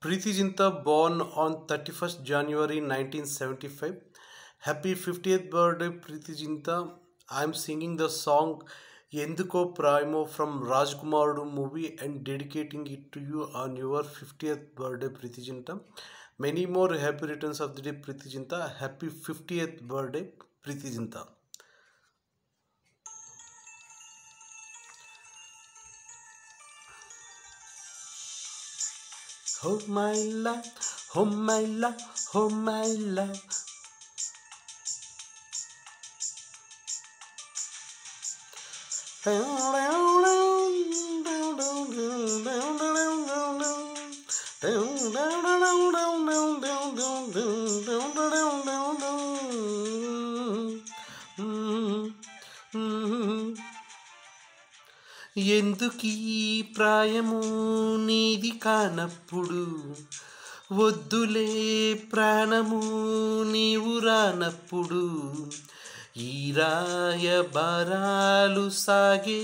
Preeti Zinta, born on 31st January 1975. Happy 50th birthday, Preeti Zinta. I am singing the song Yenduko Primo from Rajkumarudu movie and dedicating it to you on your 50th birthday, Preeti Zinta. Many more happy returns of the day, Preeti Zinta. Happy 50th birthday, Preeti Zinta. Oh my love, oh my love, oh my love. ఎందుకీ ప్రాయము నీది కానప్పుడు వద్దులే ప్రాణము నీవు రానప్పుడు ఈ రాయబారాలు సాగే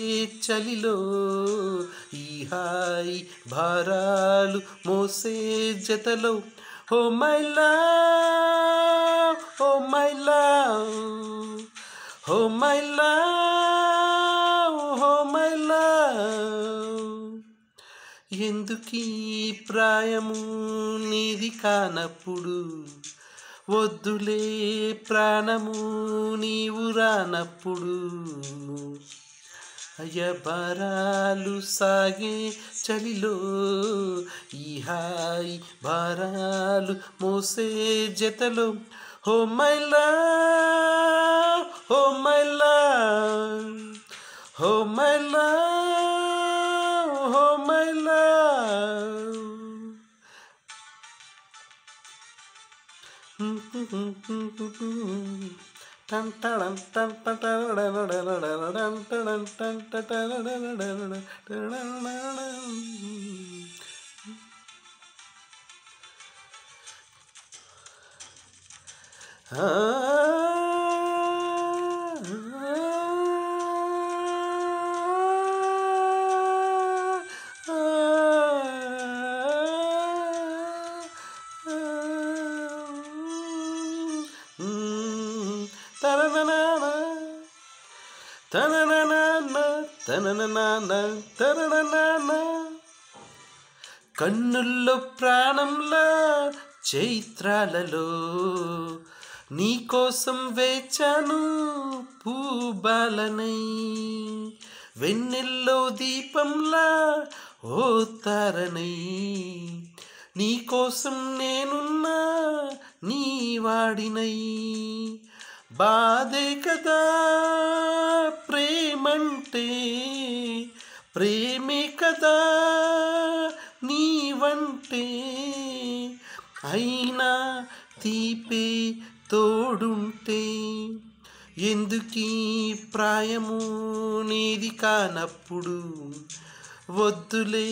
చలిలో ఈ హాయి భారాలు మోసే జతలో oh my love oh my love oh my love oh my love ఎందుకీ ప్రాయము నీది కానప్పుడు వద్దులే ప్రాణము నీవు రానప్పుడు అయ్యబారాలు సాగే చలిలో ఈ హాయి భారాలు మోసే జతలో oh my love oh my love oh my love oh my love కన్నుల్లో ప్రాణంలా చైత్రాలలో నీకోసం వేచాను పూబాలనై వెన్నెల్లో దీపంలా ఓ తారనై నీకోసం నేనున్నా నీ వాడినై బాధే కదా ప్రేమంటే ప్రేమే కదా నీవంటే అయినా తీపే తోడుంటే ఎందుకీ ప్రాయము నీది కానప్పుడు వద్దులే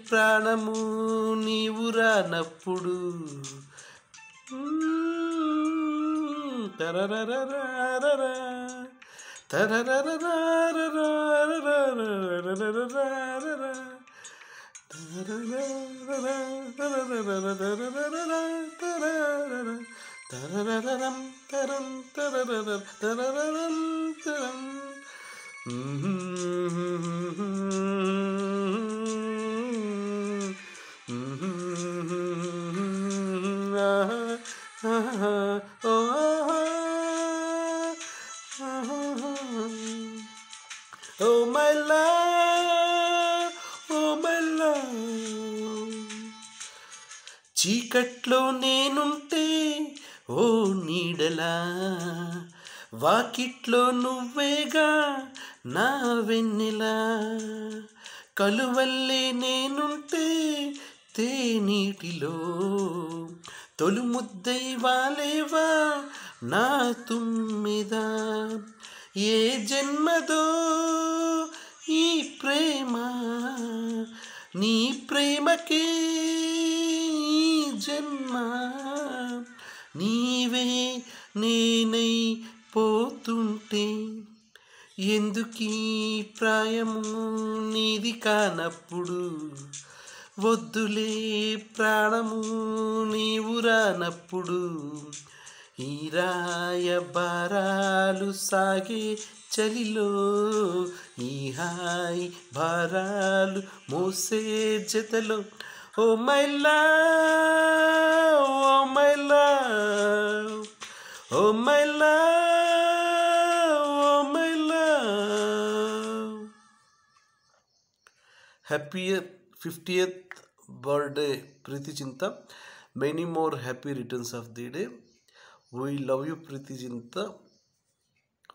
ప్రాణము నీవు రానప్పుడు తరరరరరరర Oh my love, oh my love. చీకట్లో నేనుంటే ఓ నీడలా వాకిట్లో నువ్వేగా నా వెన్నెలా కలువల్లే నేనుంటే తేనీటిలో తొలి ముద్దై వాలేవా నా తుమ్మిదా ఏ జన్మదో ఈ ప్రేమ నీ ప్రేమకే ఈ జన్మ నీవే నేనై పోతుంటే ఎందుకీ ప్రాయము నీది కానప్పుడు వద్దులే ప్రాణము నీవు రానప్పుడు ఈ రాయబారాలు సాగే చలిలో ఈ హాయి భారాలు మోసే జతలో oh my love oh my love oh my love oh my love. Happy 50th birthday Preeti Chinta. Many more happy returns of the day. We love you Preeti Chinta.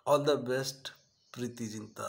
All the best Preeti Chinta.